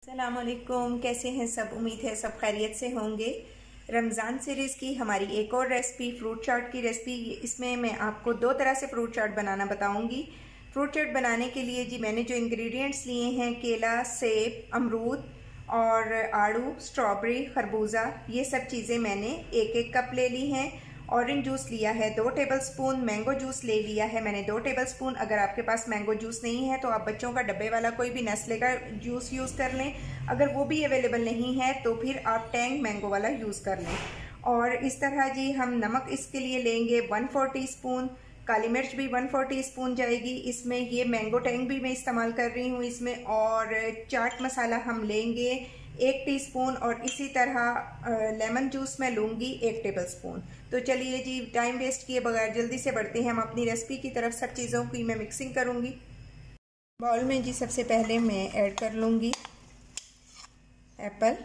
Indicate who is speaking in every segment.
Speaker 1: अस्सलामुअलैकुम, कैसे हैं सब। उम्मीद है सब खैरियत से होंगे। रमज़ान सीरीज़ की हमारी एक और रेसिपी फ्रूट चाट की रेसिपी। इसमें मैं आपको दो तरह से फ्रूट चाट बनाना बताऊंगी। फ्रूट चाट बनाने के लिए जी मैंने जो इंग्रेडिएंट्स लिए हैं, केला, सेब, अमरूद और आड़ू, स्ट्रॉबेरी, खरबूजा, ये सब चीज़ें मैंने एक एक कप ले ली हैं। ऑरेंज जूस लिया है 2 टेबलस्पून, मैंगो जूस ले लिया है मैंने 2 टेबलस्पून। अगर आपके पास मैंगो जूस नहीं है तो आप बच्चों का डब्बे वाला कोई भी नेस्ले का जूस यूज़ कर लें। अगर वो भी अवेलेबल नहीं है तो फिर आप टैंग मैंगो वाला यूज़ कर लें। और इस तरह जी हम नमक इसके लिए लेंगे 1/4 टीस्पून, काली मिर्च भी 1/4 टीस्पून जाएगी इसमें। ये मैंगो टैंग भी मैं इस्तेमाल कर रही हूँ इसमें। और चाट मसाला हम लेंगे 1 टीस्पून और इसी तरह लेमन जूस मैं लूँगी 1 टेबलस्पून। तो चलिए जी, टाइम वेस्ट किए बगैर जल्दी से बढ़ते हैं हम अपनी रेसिपी की तरफ। सब चीज़ों की मैं मिक्सिंग करूँगी। बाउल में जी सबसे पहले मैं ऐड कर लूँगी एप्पल।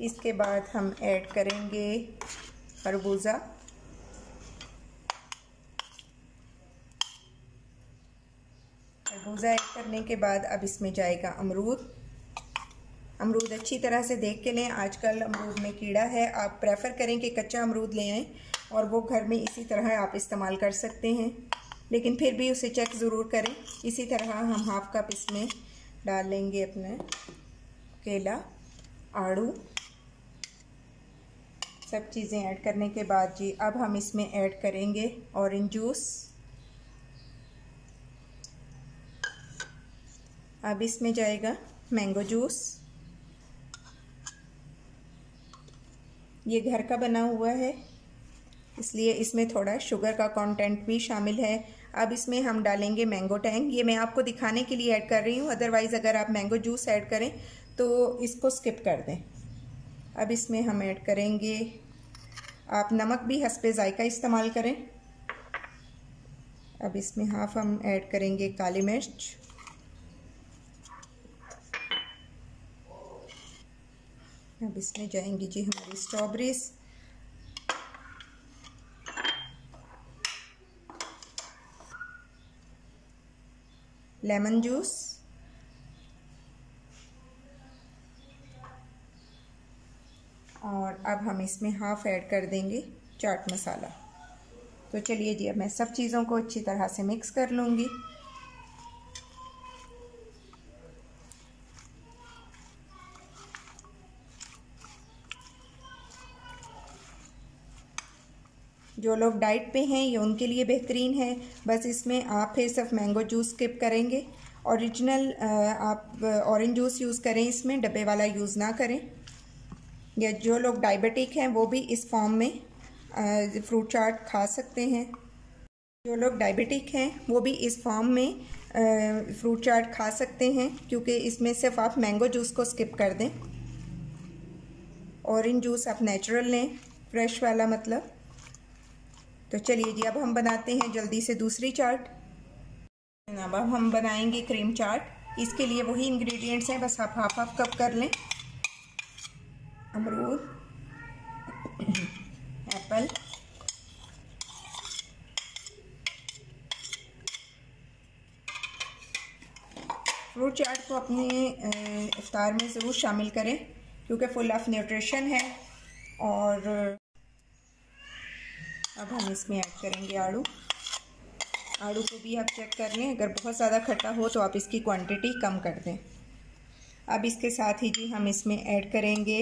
Speaker 1: इसके बाद हम ऐड करेंगे खरबूजा, खरबूजा ऐड करने के बाद अब इसमें जाएगा अमरूद। अमरूद अच्छी तरह से देख के लें, आजकल अमरूद में कीड़ा है। आप प्रेफर करें कि कच्चा अमरूद ले आएँ और वो घर में इसी तरह आप इस्तेमाल कर सकते हैं, लेकिन फिर भी उसे चेक ज़रूर करें। इसी तरह हम हाफ कप इसमें डाल लेंगे अपने केला, आड़ू, सब चीज़ें ऐड करने के बाद जी अब हम इसमें ऐड करेंगे ऑरेंज जूस। अब इसमें जाएगा मैंगो जूस। ये घर का बना हुआ है इसलिए इसमें थोड़ा शुगर का कंटेंट भी शामिल है। अब इसमें हम डालेंगे मैंगो टैंग। ये मैं आपको दिखाने के लिए ऐड कर रही हूँ, अदरवाइज़ अगर आप मैंगो जूस ऐड करें तो इसको स्किप कर दें। अब इसमें हम ऐड करेंगे, आप नमक भी हस्बे ज़ायका इस्तेमाल करें। अब इसमें हाफ हम ऐड करेंगे काली मिर्च। अब इसमें जाएंगी जी हमारी स्ट्रॉबेरीज, लेमन जूस, और अब हम इसमें हाफ ऐड कर देंगे चाट मसाला। तो चलिए जी अब मैं सब चीज़ों को अच्छी तरह से मिक्स कर लूँगी। जो लोग डाइट पे हैं ये उनके लिए बेहतरीन है। बस इसमें आप फिर सिर्फ मैंगो जूस स्किप करेंगे। ओरिजिनल आप ऑरेंज जूस यूज़ करें, इसमें डब्बे वाला यूज़ ना करें। या जो लोग डायबिटिक हैं वो भी इस फॉर्म में फ्रूट चाट खा सकते हैं। जो लोग डायबिटिक हैं वो भी इस फॉर्म में फ्रूट चाट खा सकते हैं, क्योंकि इसमें सिर्फ आप मैंगो जूस को स्किप कर दें। ऑरेंज जूस आप नेचुरल लें, फ्रेश वाला मतलब। तो चलिए जी अब हम बनाते हैं जल्दी से दूसरी चाट। अब हम बनाएंगे क्रीम चाट। इसके लिए वही इंग्रेडिएंट्स हैं, बस आप हाफ कप कर लें। अमरूद, एप्पल, फ्रूट चाट को अपने इफ्तार में ज़रूर शामिल करें क्योंकि फुल ऑफ न्यूट्रिशन है। और अब हम इसमें ऐड करेंगे आड़ू। आड़ू को भी आप चेक कर लें, अगर बहुत ज़्यादा खट्टा हो तो आप इसकी क्वांटिटी कम कर दें। अब इसके साथ ही जी हम इसमें ऐड करेंगे,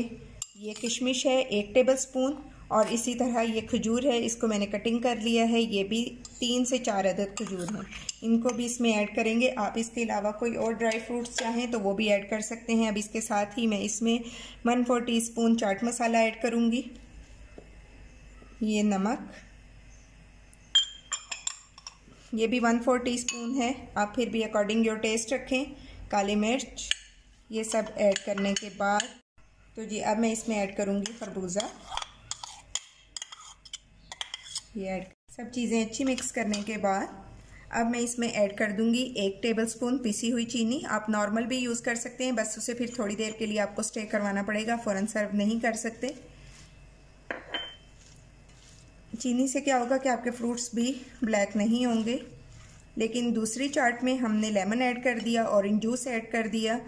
Speaker 1: ये किशमिश है 1 टेबलस्पून, और इसी तरह ये खजूर है, इसको मैंने कटिंग कर लिया है। ये भी 3 से 4 अदद खजूर हैं, इनको भी इसमें ऐड करेंगे। आप इसके अलावा कोई और ड्राई फ्रूट्स चाहें तो वो भी ऐड कर सकते हैं। अब इसके साथ ही मैं इसमें 1/4 टीस्पून चाट मसाला ऐड करूँगी। ये नमक, ये भी 1/4 टीस्पून है, आप फिर भी अकॉर्डिंग योर टेस्ट रखें। काली मिर्च, ये सब ऐड करने के बाद तो जी अब मैं इसमें ऐड करूँगी खरबूजा। ये ऐड सब चीज़ें अच्छी मिक्स करने के बाद अब मैं इसमें ऐड कर दूँगी 1 टेबलस्पून पिसी हुई चीनी। आप नॉर्मल भी यूज़ कर सकते हैं, बस उसे फिर थोड़ी देर के लिए आपको स्टे करवाना पड़ेगा, फ़ौरन सर्व नहीं कर सकते। चीनी से क्या होगा कि आपके फ्रूट्स भी ब्लैक नहीं होंगे। लेकिन दूसरी चाट में हमने लेमन ऐड कर दिया, ऑरेंज जूस ऐड कर दिया,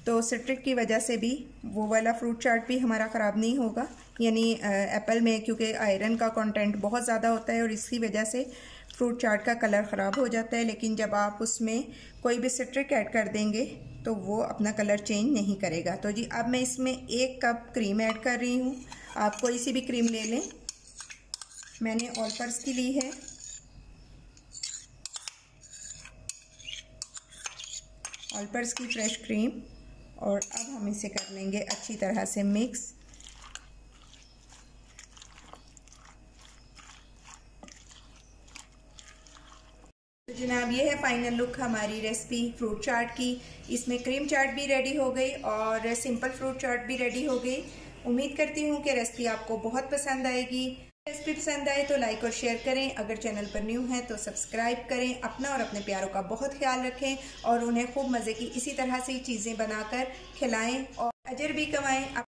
Speaker 1: तो सिट्रिक की वजह से भी वो वाला फ्रूट चाट भी हमारा ख़राब नहीं होगा। यानी एप्पल में क्योंकि आयरन का कंटेंट बहुत ज़्यादा होता है और इसकी वजह से फ्रूट चाट का कलर ख़राब हो जाता है, लेकिन जब आप उसमें कोई भी सिट्रिक ऐड कर देंगे तो वो अपना कलर चेंज नहीं करेगा। तो जी अब मैं इसमें 1 कप क्रीम ऐड कर रही हूँ। आप कोई सी भी क्रीम ले लें, मैंने ऑल पर्पस की ली है। ऑल पर्पस की फ्रेश क्रीम, और अब हम इसे कर लेंगे अच्छी तरह से मिक्स। तो जनाब ये है फाइनल लुक हमारी रेसिपी फ्रूट चाट की। इसमें क्रीम चाट भी रेडी हो गई और सिंपल फ्रूट चाट भी रेडी हो गई। उम्मीद करती हूँ कि रेसिपी आपको बहुत पसंद आएगी। रेसिपी पसंद आए तो लाइक और शेयर करें, अगर चैनल पर न्यू हैं तो सब्सक्राइब करें। अपना और अपने प्यारों का बहुत ख्याल रखें और उन्हें खूब मज़े की इसी तरह से चीज़ें बनाकर खिलाएं और अजर भी कमाएं।